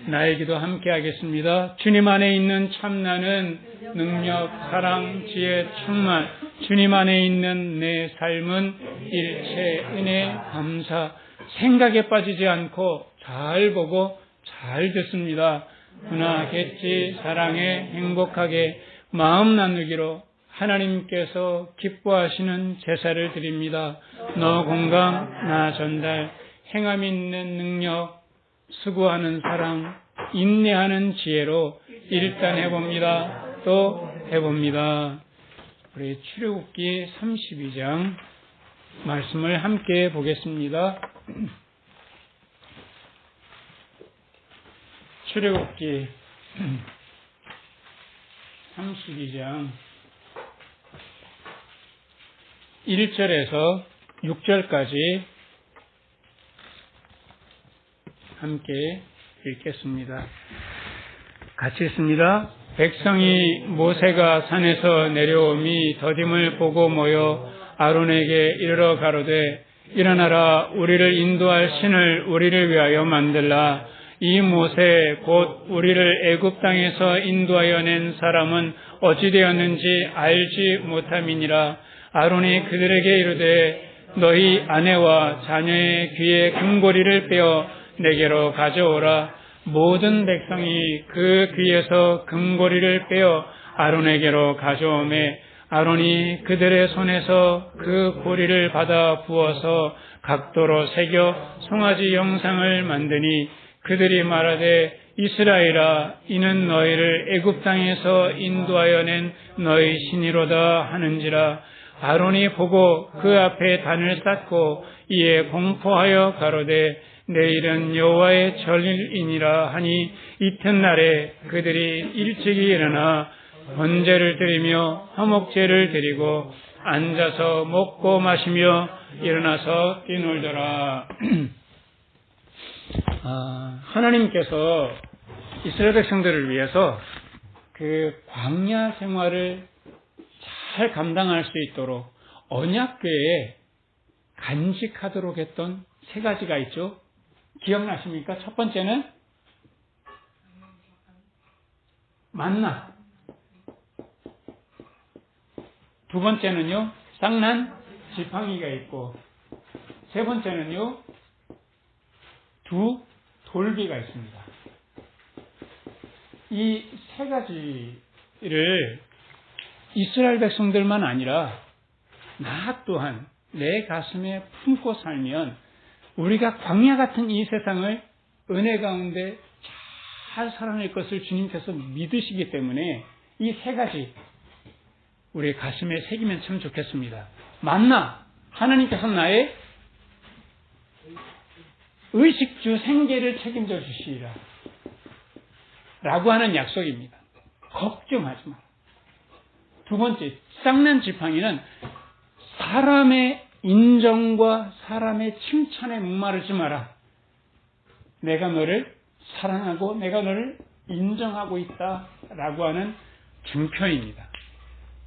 나의 기도 함께 하겠습니다. 주님 안에 있는 참나는 능력, 사랑, 지혜, 충만. 주님 안에 있는 내 삶은 일체 은혜, 감사. 생각에 빠지지 않고 잘 보고 잘 듣습니다. 은하겠지, 사랑에 행복하게 마음 나누기로 하나님께서 기뻐하시는 제사를 드립니다. 너 공감, 나 전달, 행함 있는 능력, 수고하는 사랑, 인내하는 지혜로 일단 해봅니다. 또 해봅니다. 우리 출애굽기 32장 말씀을 함께 보겠습니다. 출애굽기 32장 1절에서 6절까지 함께 읽겠습니다. 같이 읽습니다. 백성이 모세가 산에서 내려오미 더딤을 보고 모여 아론에게 이르러 가로되 일어나라, 우리를 인도할 신을 우리를 위하여 만들라. 이 모세 곧 우리를 애굽 땅에서 인도하여 낸 사람은 어찌 되었는지 알지 못함이니라. 아론이 그들에게 이르되 너희 아내와 자녀의 귀에 금고리를 빼어 내게로 가져오라. 모든 백성이 그 귀에서 금고리를 빼어 아론에게로 가져오매 아론이 그들의 손에서 그 고리를 받아 부어서 각도로 새겨 송아지 형상을 만드니 그들이 말하되 이스라엘아, 이는 너희를 애굽 땅에서 인도하여 낸 너희 신이로다 하는지라. 아론이 보고 그 앞에 단을 쌓고 이에 공포하여 가로되 내일은 여호와의 절일이니라 하니 이튿날에 그들이 일찍이 일어나 번제를 드리며 화목제를 드리고 앉아서 먹고 마시며 일어나서 뛰놀더라. 하나님께서 이스라엘 백성들을 위해서 그 광야 생활을 잘 감당할 수 있도록 언약궤에 간직하도록 했던 세 가지가 있죠. 기억나십니까? 첫 번째는 만나. 두 번째는요, 쌍난 지팡이가 있고, 세 번째는요, 두 돌비가 있습니다. 이 세 가지를 이스라엘 백성들만 아니라 나 또한 내 가슴에 품고 살면 우리가 광야 같은 이 세상을 은혜 가운데 잘 살아낼 것을 주님께서 믿으시기 때문에 이 세 가지 우리 가슴에 새기면 참 좋겠습니다. 만나, 하나님께서 나의 의식주 생계를 책임져 주시리라 라고 하는 약속입니다. 걱정하지 마. 두 번째, 쌍난 지팡이는 사람의 인정과 사람의 칭찬에 목마르지 마라. 내가 너를 사랑하고 내가 너를 인정하고 있다라고 하는 증표입니다.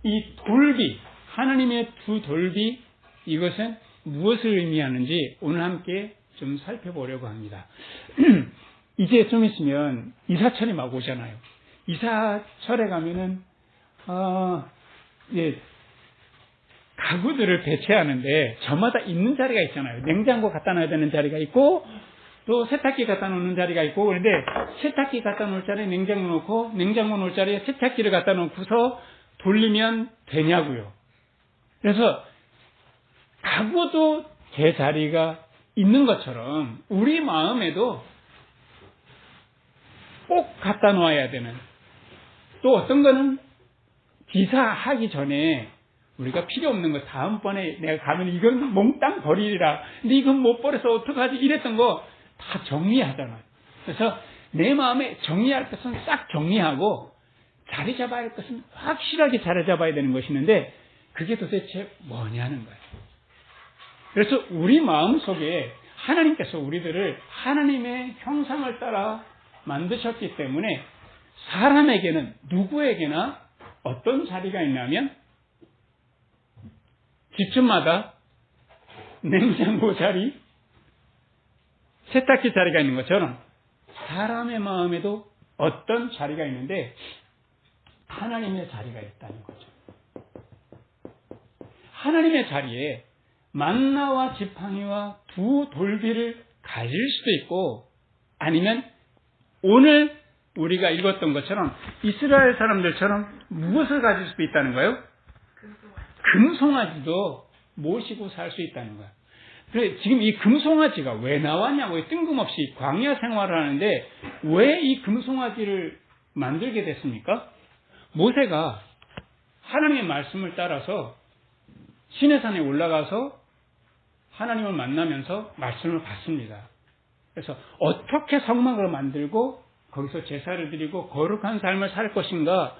이 돌비, 하나님의 두 돌비, 이것은 무엇을 의미하는지 오늘 함께 좀 살펴보려고 합니다. 이제 좀 있으면 이사철이 막 오잖아요. 이사철에 가면은 가구들을 배치하는데 저마다 있는 자리가 있잖아요. 냉장고 갖다 놔야 되는 자리가 있고 또 세탁기 갖다 놓는 자리가 있고, 그런데 세탁기 갖다 놓을 자리에 냉장고 놓고 냉장고 놓을 자리에 세탁기를 갖다 놓고서 돌리면 되냐고요. 그래서 가구도 제 자리가 있는 것처럼 우리 마음에도 꼭 갖다 놓아야 되는, 또 어떤 거는 기사하기 전에 우리가 필요 없는 거 다음번에 내가 가면 이건 몽땅 버리리라. 근데 이건 못 버려서 어떡하지? 이랬던 거 다 정리하잖아요. 그래서 내 마음에 정리할 것은 싹 정리하고 자리 잡아야 할 것은 확실하게 자리 잡아야 되는 것이 있는데 그게 도대체 뭐냐는 거예요. 그래서 우리 마음 속에 하나님께서 우리들을 하나님의 형상을 따라 만드셨기 때문에 사람에게는 누구에게나 어떤 자리가 있냐면 집집마다 냉장고 자리, 세탁기 자리가 있는 것처럼 사람의 마음에도 어떤 자리가 있는데 하나님의 자리가 있다는 거죠. 하나님의 자리에 만나와 지팡이와 두 돌비를 가질 수도 있고, 아니면 오늘 우리가 읽었던 것처럼 이스라엘 사람들처럼 무엇을 가질 수도 있다는 거예요? 금송아지도 모시고 살 수 있다는 거예요. 그래, 지금 이 금송아지가 왜 나왔냐고, 뜬금없이 광야 생활을 하는데 왜 이 금송아지를 만들게 됐습니까? 모세가 하나님의 말씀을 따라서 시내산에 올라가서 하나님을 만나면서 말씀을 받습니다. 그래서 어떻게 성막을 만들고 거기서 제사를 드리고 거룩한 삶을 살 것인가,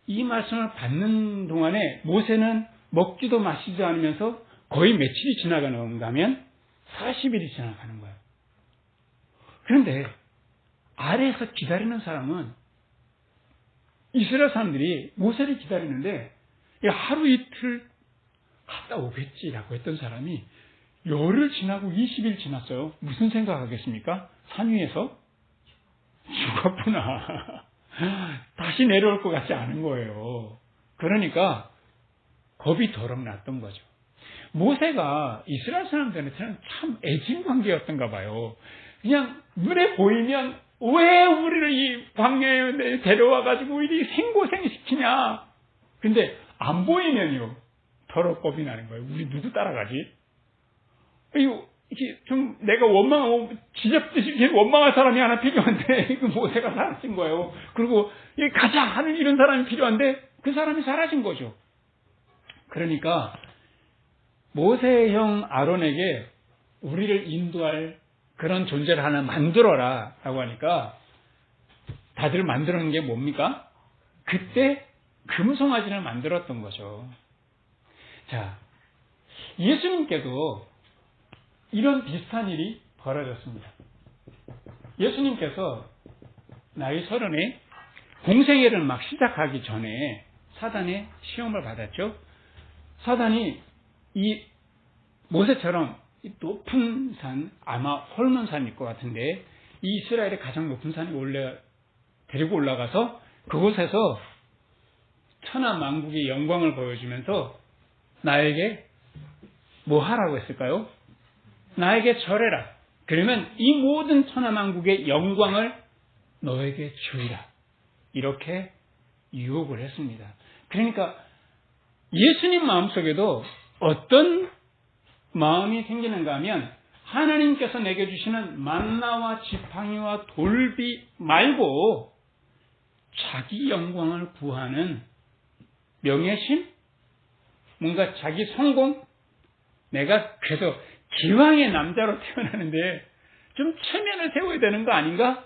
이 말씀을 받는 동안에 모세는 먹지도 마시지도 않으면서 거의 며칠이 지나가는가 하면 40일이 지나가는 거예요. 그런데 아래에서 기다리는 사람은, 이스라엘 사람들이 모세를 기다리는데 하루 이틀 갔다 오겠지라고 했던 사람이 열흘 지나고 20일 지났어요. 무슨 생각하겠습니까? 산 위에서 죽었구나. 다시 내려올 것 같지 않은 거예요. 그러니까 겁이 더럭 났던 거죠. 모세가 이스라엘 사람들한테는 참 애진 관계였던가 봐요. 그냥 눈에 보이면 왜 우리를 이 광야에 데려와가지고 이리 생고생 시키냐. 근데 안 보이면요, 더러 겁이 나는 거예요. 우리 누구 따라가지? 이게 좀 내가 지잡듯이 원망할 사람이 하나 필요한데, 이거 모세가 사라진 거예요. 그리고 가자 하는 이런 사람이 필요한데 그 사람이 사라진 거죠. 그러니까 모세의 형 아론에게 우리를 인도할 그런 존재를 하나 만들어라 라고 하니까 다들 만들었는 게 뭡니까? 그때 금송아지를 만들었던 거죠. 자, 예수님께도 이런 비슷한 일이 벌어졌습니다. 예수님께서 나이 30에 공생애를 막 시작하기 전에 사단의 시험을 받았죠. 사단이 이 모세처럼 높은 산, 아마 홀몬산일 것 같은데, 이 이스라엘의 가장 높은 산에 데리고 올라가서 그곳에서 천하만국의 영광을 보여주면서 나에게 뭐 하라고 했을까요? 나에게 절해라. 그러면 이 모든 천하만국의 영광을 너에게 주리라. 이렇게 유혹을 했습니다. 그러니까 예수님 마음속에도 어떤 마음이 생기는가 하면, 하나님께서 내게 주시는 만나와 지팡이와 돌비 말고 자기 영광을 구하는 명예심, 뭔가 자기 성공, 내가 그래도 기왕의 남자로 태어나는데 좀 체면을 세워야 되는 거 아닌가?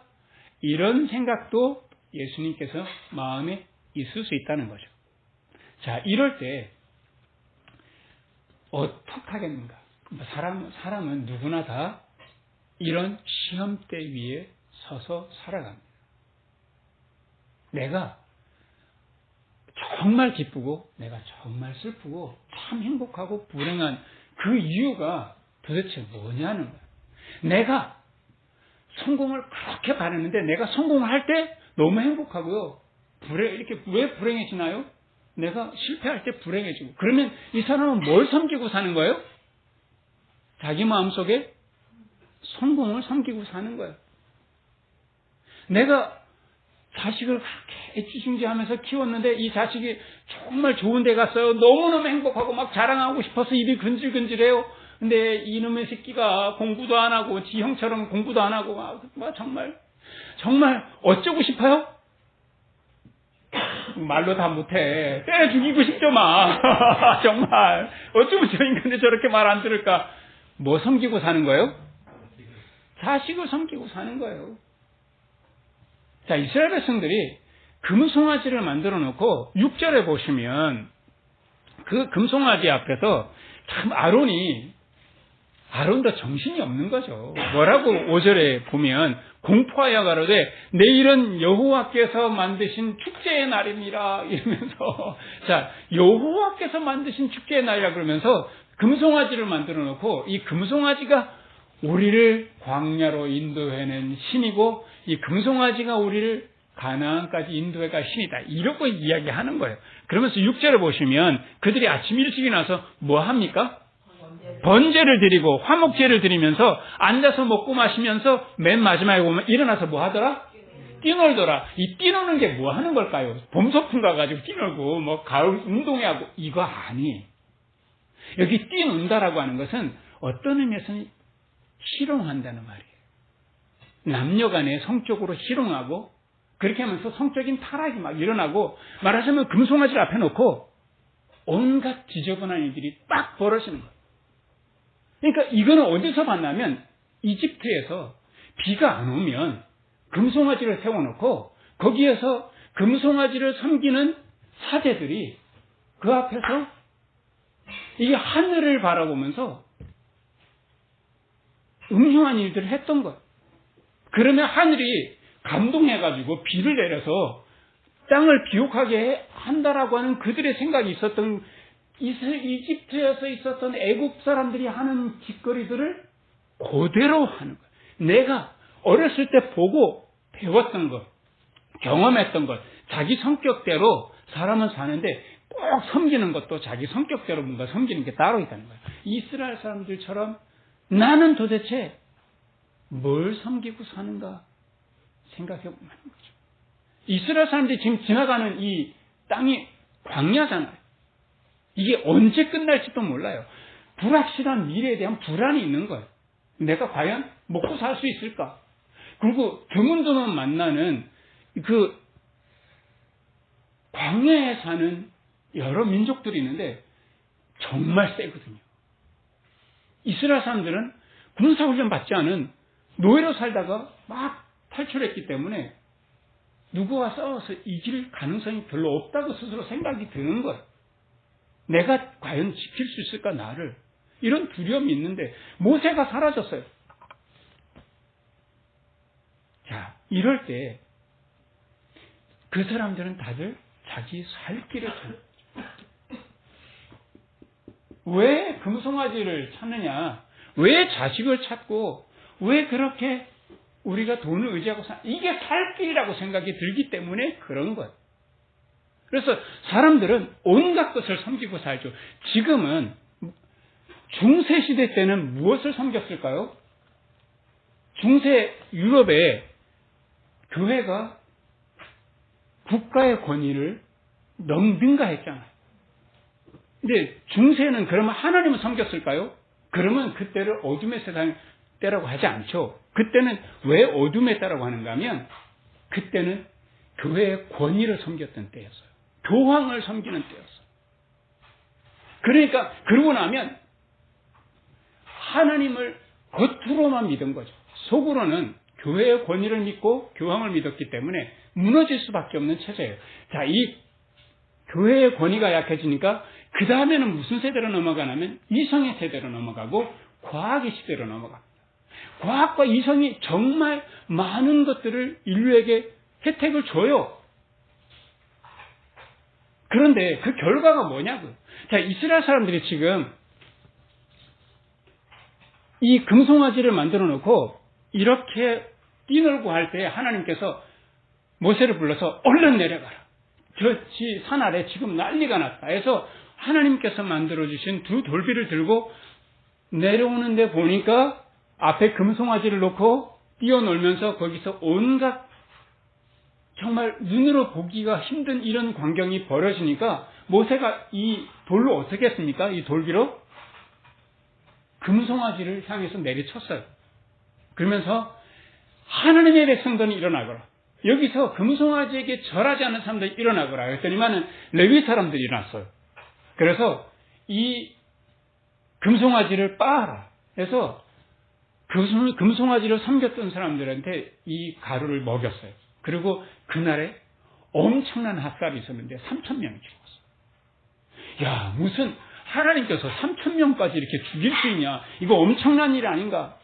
이런 생각도 예수님께서 마음에 있을 수 있다는 거죠. 자, 이럴 때 어떡하겠는가? 사람은 누구나 다 이런 시험대 위에 서서 살아갑니다. 내가 정말 기쁘고 내가 정말 슬프고 참 행복하고 불행한 그 이유가 도대체 뭐냐는 거예요. 내가 성공을 그렇게 바랐는데 내가 성공을 할 때 너무 행복하고요. 이렇게 왜 불행해지나요? 내가 실패할 때 불행해지고. 그러면 이 사람은 뭘 섬기고 사는 거예요? 자기 마음속에 성공을 섬기고 사는 거예요. 내가 자식을 그렇게 애지중지하면서 키웠는데 이 자식이 정말 좋은 데 갔어요. 너무너무 행복하고 막 자랑하고 싶어서 입이 근질근질해요. 근데 이놈의 새끼가 공부도 안 하고 지 형처럼 공부도 안 하고 막 정말 어쩌고 싶어요? 말로 다 못해. 때려 죽이고 싶죠 막. 정말 어쩌면 저 인간이 저렇게 말 안 들을까. 뭐 섬기고 사는 거예요? 자식을 섬기고 사는 거예요. 자, 이스라엘 백성들이 금송아지를 만들어 놓고 6절에 보시면 그 금송아지 앞에서 참 아론도 정신이 없는 거죠. 뭐라고 5절에 보면 공포하여 가로되 내일은 여호와께서 만드신 축제의 날입니다 이러면서, 자, 여호와께서 만드신 축제의 날이라 그러면서 금송아지를 만들어 놓고 이 금송아지가 우리를 광야로 인도해낸 신이고 이 금송아지가 우리를 가나안까지 인도해가 신이다. 이렇게 이야기하는 거예요. 그러면서 6절에 보시면 그들이 아침 일찍 일어나서 뭐 합니까? 번제를 드리고 화목제를 드리면서 앉아서 먹고 마시면서 맨 마지막에 보면 일어나서 뭐 하더라? 뛰놀더라. 이 뛰노는 게 뭐 하는 걸까요? 봄 소풍 가가지고 뛰놀고 뭐 가을 운동회하고 이거 아니에요. 여기 뛰논다라고 하는 것은 어떤 의미에서는 희롱한다는 말이에요. 남녀 간에 성적으로 희롱하고 그렇게 하면서 성적인 타락이 막 일어나고 말하자면 금송아지를 앞에 놓고 온갖 지저분한 일들이 딱 벌어지는 거예요. 그러니까 이거는 어디서 봤냐면 이집트에서 비가 안 오면 금송아지를 세워놓고 거기에서 금송아지를 섬기는 사제들이 그 앞에서 이 하늘을 바라보면서 음흉한 일들을 했던 거예요. 그러면 하늘이 감동해가지고 비를 내려서 땅을 비옥하게 한다라고 하는 그들의 생각이 있었던 이집트에서 있었던 애국 사람들이 하는 짓거리들을 그대로 하는 거예요. 내가 어렸을 때 보고 배웠던 것, 경험했던 것, 자기 성격대로 사람은 사는데 꼭 섬기는 것도 자기 성격대로 뭔가 섬기는 게 따로 있다는 거예요. 이스라엘 사람들처럼 나는 도대체 뭘 섬기고 사는가 생각해 보면 하는 거죠. 이스라엘 사람들이 지금 지나가는 이 땅이 광야잖아요. 이게 언제 끝날지도 몰라요. 불확실한 미래에 대한 불안이 있는 거예요. 내가 과연 먹고 살 수 있을까? 그리고 드문드문 만나는 그 광야에 사는 여러 민족들이 있는데 정말 세거든요. 이스라엘 사람들은 군사훈련 받지 않은 노예로 살다가 막 탈출했기 때문에 누구와 싸워서 이길 가능성이 별로 없다고 스스로 생각이 드는 거예요. 내가 과연 지킬 수 있을까 나를. 이런 두려움이 있는데 모세가 사라졌어요. 자, 이럴 때 그 사람들은 다들 자기 살 길을 찾는 거죠. 왜 금송아지를 찾느냐? 왜 자식을 찾고 왜 그렇게 우리가 돈을 의지하고 이게 살 길이라고 생각이 들기 때문에 그런 거예요. 그래서 사람들은 온갖 것을 섬기고 살죠. 지금은 중세시대 때는 무엇을 섬겼을까요? 중세 유럽의 교회가 국가의 권위를 능가했잖아요. 근데 중세는 그러면 하나님을 섬겼을까요? 그러면 그때를 어둠의 세상 때라고 하지 않죠. 그때는 왜 어둠의 때라고 하는가 하면 그때는 교회의 권위를 섬겼던 때였어요. 교황을 섬기는 때였어요. 그러니까 그러고 나면 하나님을 겉으로만 믿은 거죠. 속으로는 교회의 권위를 믿고 교황을 믿었기 때문에 무너질 수밖에 없는 체제예요. 자, 이 교회의 권위가 약해지니까 그 다음에는 무슨 세대로 넘어가냐면 이성의 세대로 넘어가고 과학의 시대로 넘어갑니다. 과학과 이성이 정말 많은 것들을 인류에게 혜택을 줘요. 그런데 그 결과가 뭐냐고요. 자, 이스라엘 사람들이 지금 이 금송아지를 만들어 놓고 이렇게 뛰놀고 할 때 하나님께서 모세를 불러서 얼른 내려가라. 저 산 아래 지금 난리가 났다 해서 하나님께서 만들어주신 두 돌비를 들고 내려오는데 보니까 앞에 금송아지를 놓고 뛰어놀면서 거기서 온갖 정말 눈으로 보기가 힘든 이런 광경이 벌어지니까 모세가 이 돌로 어떻게 했습니까? 이 돌비로 금송아지를 향해서 내리쳤어요. 그러면서 하나님의 백성들은 일어나거라. 여기서 금송아지에게 절하지 않는 사람들이 일어나거라. 그랬더니만은 레위 사람들이 일어났어요. 그래서 이 금송아지를 빻아라. 그래서 금송아지를 섬겼던 사람들한테 이 가루를 먹였어요. 그리고 그날에 엄청난 학살이 있었는데 3,000명이 죽었어요. 야, 무슨 하나님께서 3,000명까지 이렇게 죽일 수 있냐? 이거 엄청난 일 아닌가?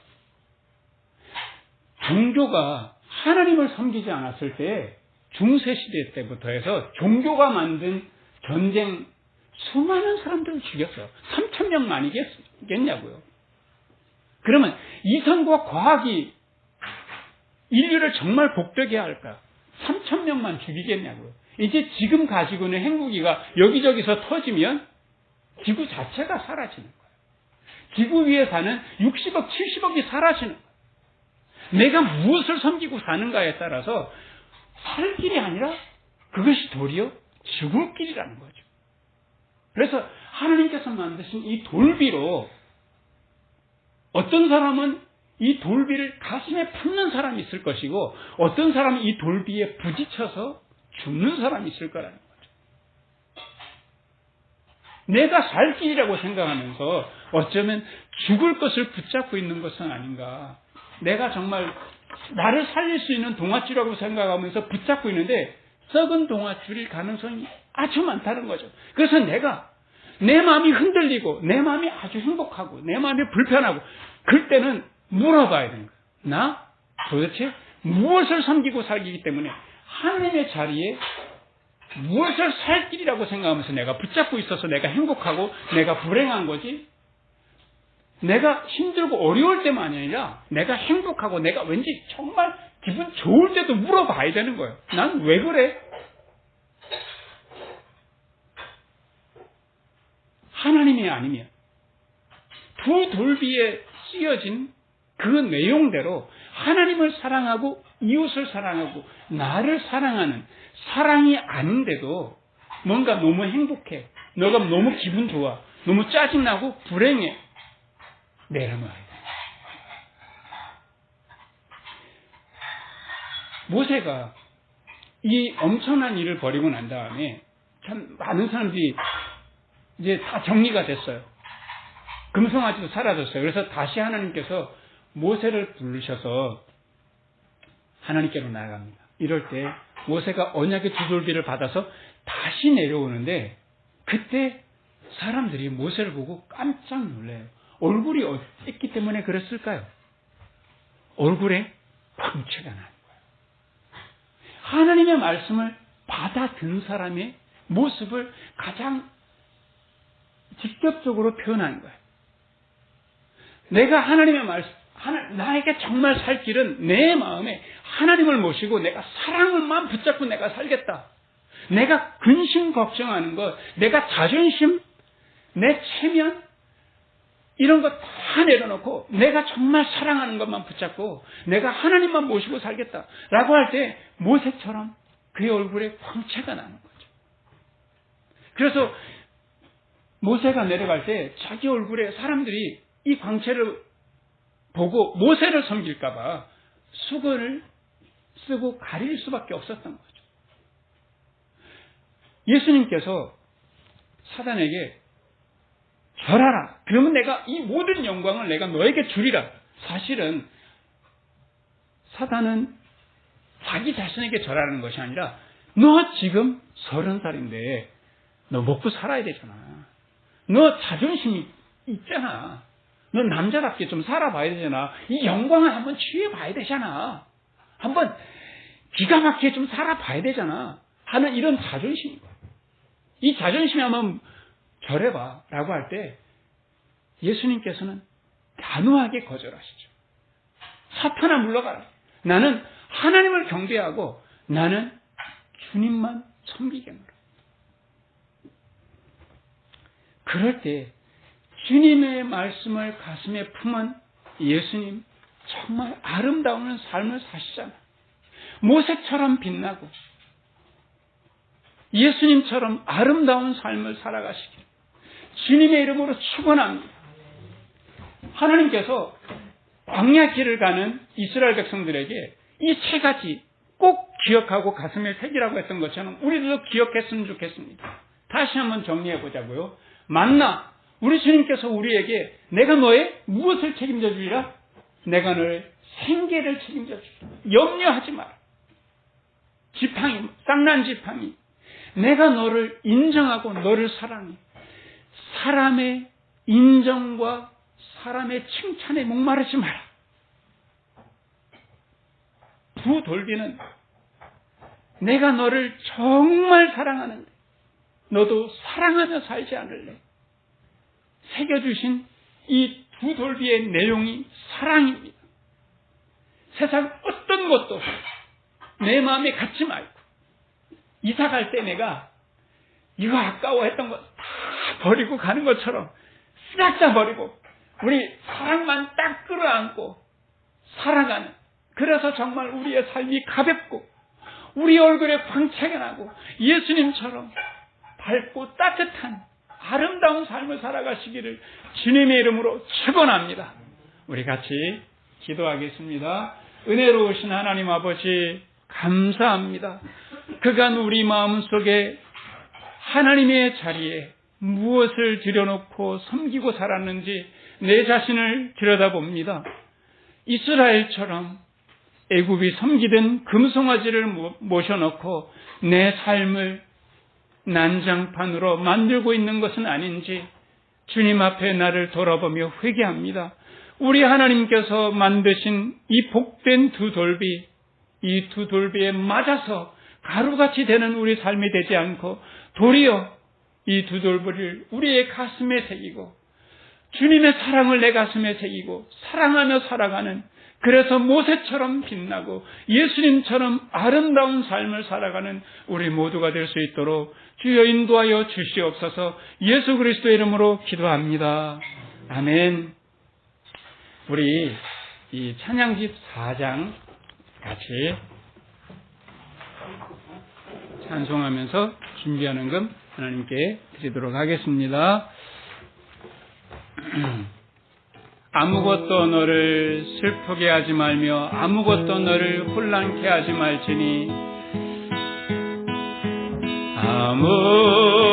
종교가 하나님을 섬기지 않았을 때 중세시대 때부터 해서 종교가 만든 전쟁 수많은 사람들을 죽였어요. 3,000명 아니겠냐고요. 그러면 이성과 과학이 인류를 정말 복되게 할까? 3,000명만 죽이겠냐고요. 이제 지금 가지고 있는 핵무기가 여기저기서 터지면 지구 자체가 사라지는 거예요. 지구 위에 사는 60억, 70억이 사라지는 거예요. 내가 무엇을 섬기고 사는가에 따라서 살 길이 아니라 그것이 도리어 죽을 길이라는 거죠. 그래서 하나님께서 만드신 이 돌비로 어떤 사람은 이 돌비를 가슴에 품는 사람이 있을 것이고 어떤 사람은 이 돌비에 부딪혀서 죽는 사람이 있을 거라는 거죠. 내가 살 길이라고 생각하면서 어쩌면 죽을 것을 붙잡고 있는 것은 아닌가. 내가 정말 나를 살릴 수 있는 동아줄이라고 생각하면서 붙잡고 있는데 썩은 동아줄일 가능성이 아주 많다는 거죠. 그래서 내 마음이 흔들리고 내 마음이 아주 행복하고 내 마음이 불편하고 그럴 때는 물어봐야 되는 거예요. 나 도대체 무엇을 섬기고 살기 때문에 하나님의 자리에 무엇을 살 길이라고 생각하면서 내가 붙잡고 있어서 내가 행복하고 내가 불행한 거지? 내가 힘들고 어려울 때만이 아니라 내가 행복하고 내가 왠지 정말 기분 좋을 때도 물어봐야 되는 거예요. 난 왜 그래? 하나님이 아니면 두 돌비에 쓰여진 그 내용대로 하나님을 사랑하고 이웃을 사랑하고 나를 사랑하는 사랑이 아닌데도 뭔가 너무 행복해. 너가 너무 기분 좋아. 너무 짜증나고 불행해. 내려놔야 돼. 모세가 이 엄청난 일을 벌이고 난 다음에 참 많은 사람들이 이제 다 정리가 됐어요. 금송아지도 사라졌어요. 그래서 다시 하나님께서 모세를 부르셔서 하나님께로 나아갑니다. 이럴 때 모세가 언약의 두 돌비를 받아서 다시 내려오는데 그때 사람들이 모세를 보고 깜짝 놀래요. 얼굴이 어땠기 때문에 그랬을까요? 얼굴에 광채가 나는 거예요. 하나님의 말씀을 받아든 사람의 모습을 가장 직접적으로 표현하는 거예요. 내가 하나님의 말씀, 나에게 정말 살 길은 내 마음에 하나님을 모시고 내가 사랑을만 붙잡고 내가 살겠다. 내가 근심 걱정하는 것, 내가 자존심, 내 체면, 이런 것 다 내려놓고 내가 정말 사랑하는 것만 붙잡고 내가 하나님만 모시고 살겠다. 라고 할 때 모세처럼 그의 얼굴에 광채가 나는 거죠. 그래서 모세가 내려갈 때 자기 얼굴에 사람들이 이 광채를 보고 모세를 섬길까봐 수건을 쓰고 가릴 수밖에 없었던 거죠. 예수님께서 사단에게 절하라. 그러면 내가 이 모든 영광을 내가 너에게 주리라. 사실은 사단은 자기 자신에게 절하는 것이 아니라 너 지금 30살인데 너 먹고 살아야 되잖아. 너 자존심이 있잖아. 너 남자답게 좀 살아봐야 되잖아. 이 영광을 한번 취해봐야 되잖아. 한번 기가 막히게 좀 살아봐야 되잖아. 하는 이런 자존심인 거야. 이 자존심이 한번 절해봐 라고 할 때 예수님께서는 단호하게 거절하시죠. 사탄아 물러가라. 나는 하나님을 경배하고 나는 주님만 섬기겠노라. 그럴 때 주님의 말씀을 가슴에 품은 예수님 정말 아름다운 삶을 사시잖아요. 모세처럼 빛나고 예수님처럼 아름다운 삶을 살아가시길 주님의 이름으로 축원합니다. 하나님께서 광야 길을 가는 이스라엘 백성들에게 이 세 가지 꼭 기억하고 가슴에 새기라고 했던 것처럼 우리들도 기억했으면 좋겠습니다. 다시 한번 정리해 보자고요. 만나 우리 주님께서 우리에게 내가 너의 무엇을 책임져 주리라? 내가 너의 생계를 책임져 주리라. 염려하지 마라. 지팡이, 쌍난 지팡이. 내가 너를 인정하고 너를 사랑해. 사람의 인정과 사람의 칭찬에 목마르지 마라. 두 돌비는 내가 너를 정말 사랑하는데 너도 사랑하며 살지 않을래. 새겨주신 이 두 돌비의 내용이 사랑입니다. 세상 어떤 것도 내 마음에 갖지 말고 이사 갈 때 내가 이거 아까워했던 거 다 버리고 가는 것처럼 싹 다 버리고 우리 사랑만 딱 끌어안고 살아가는, 그래서 정말 우리의 삶이 가볍고 우리 얼굴에 광채가 나고 예수님처럼 밝고 따뜻한 아름다운 삶을 살아가시기를 주님의 이름으로 축원합니다. 우리 같이 기도하겠습니다. 은혜로우신 하나님 아버지 감사합니다. 그간 우리 마음속에 하나님의 자리에 무엇을 들여놓고 섬기고 살았는지 내 자신을 들여다봅니다. 이스라엘처럼 애굽이 섬기던 금송아지를 모셔놓고 내 삶을 난장판으로 만들고 있는 것은 아닌지 주님 앞에 나를 돌아보며 회개합니다. 우리 하나님께서 만드신 이 복된 두 돌비, 이 두 돌비에 맞아서 가루같이 되는 우리 삶이 되지 않고 도리어 이 두 돌비를 우리의 가슴에 새기고 주님의 사랑을 내 가슴에 새기고 사랑하며 살아가는, 그래서 모세처럼 빛나고 예수님처럼 아름다운 삶을 살아가는 우리 모두가 될 수 있도록 주여 인도하여 주시옵소서. 예수 그리스도의 이름으로 기도합니다. 아멘. 우리 이 찬양집 4장 같이 찬송하면서 준비하는 금 하나님께 드리도록 하겠습니다. 아무것도 너를 슬프게 하지 말며 아무것도 너를 혼란케 하지 말지니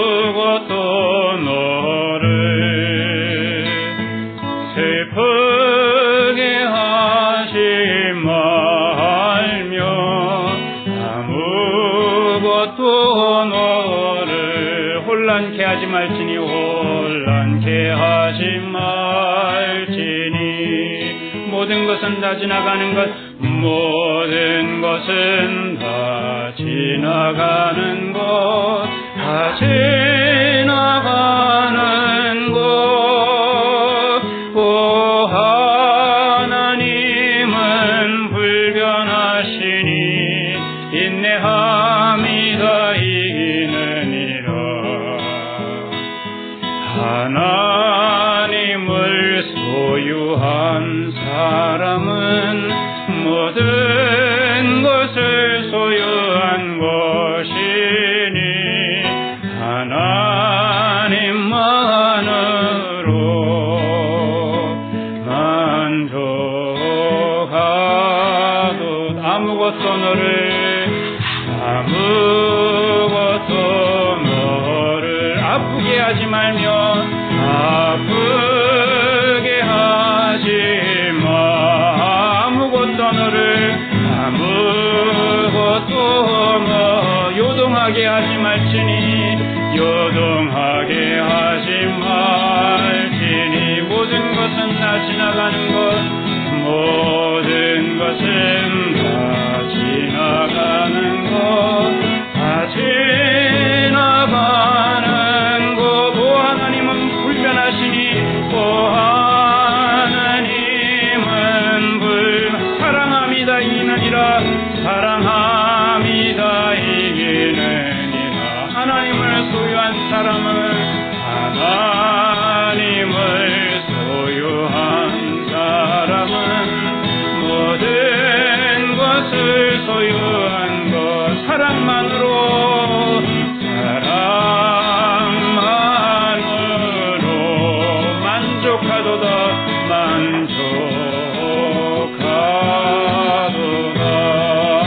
아무것도 너를 슬프게 하지 말며 아무것도 너를 혼란케 하지 말지니 혼란케 하지 말지니 모든 것은 다 지나가는 것 모든 것은 다 지나가는 것 다 지나가는 것 오 하나님은 불변하시니 인내함이다 이기느니라 하나님을 소유한 사람은 모든 것을 소유한 것이니 하나님만으로 만족하도 아무것도 너를 아프게 하지 말며 아프게 하지 마 아무것도 요동하게 하지 말지니 요동하게 하지 말지니 모든 것은 다 지나가는 것 모든 것은 다 지나가는 것 다 지나가는 것 오 하나님은 불변하시니 오 하나님은 사랑함이다 이기느니라 사랑함이다 이기느니라 하나님을 소유한 사람은 하나님을 소유한 사람은 모든 것을 소유한 것 사랑만으로 만족하도다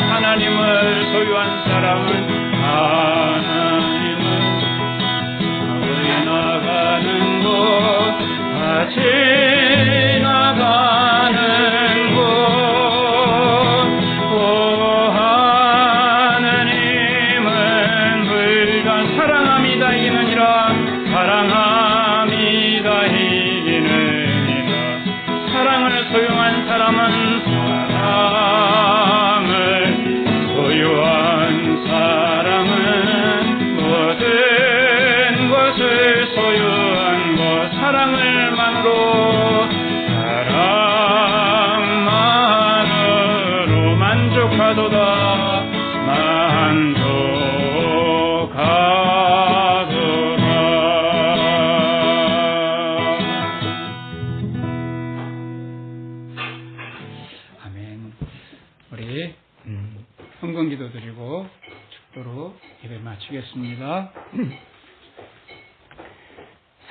하나님을 소유한 사람은 하나님은 지나가는 것 다 지나가는 것 오 하나님은 불변 사랑함이다 이기느니라 사랑함이다 이기느니라 사랑을 소유한 사람은 사랑을 소유한 사람 아멘. 우리 헌금기도 드리고 축도로 예배 마치겠습니다.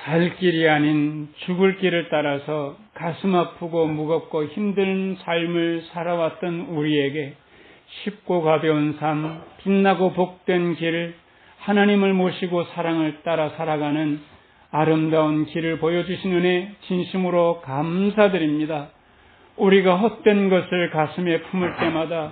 살 길이 아닌 죽을 길을 따라서 가슴 아프고 무겁고 힘든 삶을 살아왔던 우리에게 쉽고 가벼운 삶, 빛나고 복된 길, 하나님을 모시고 사랑을 따라 살아가는 아름다운 길을 보여주신 은혜 진심으로 감사드립니다. 우리가 헛된 것을 가슴에 품을 때마다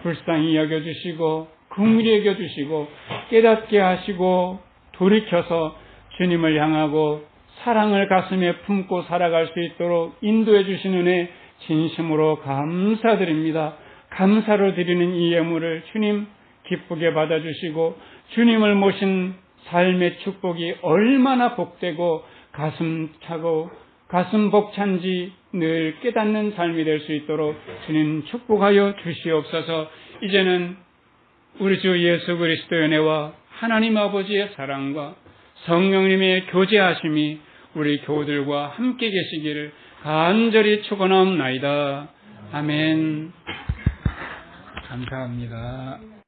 불쌍히 여겨주시고 긍휼히 여겨주시고 깨닫게 하시고 돌이켜서 주님을 향하고 사랑을 가슴에 품고 살아갈 수 있도록 인도해 주시는 은혜 진심으로 감사드립니다. 감사로 드리는 이 예물을 주님 기쁘게 받아주시고 주님을 모신 삶의 축복이 얼마나 복되고 가슴 차고 가슴 벅찬지 늘 깨닫는 삶이 될 수 있도록 주님 축복하여 주시옵소서. 이제는 우리 주 예수 그리스도의 은혜와 하나님 아버지의 사랑과 성령님의 교제하심이 우리 교우들과 함께 계시기를 간절히 축원하옵나이다. 아멘. 감사합니다.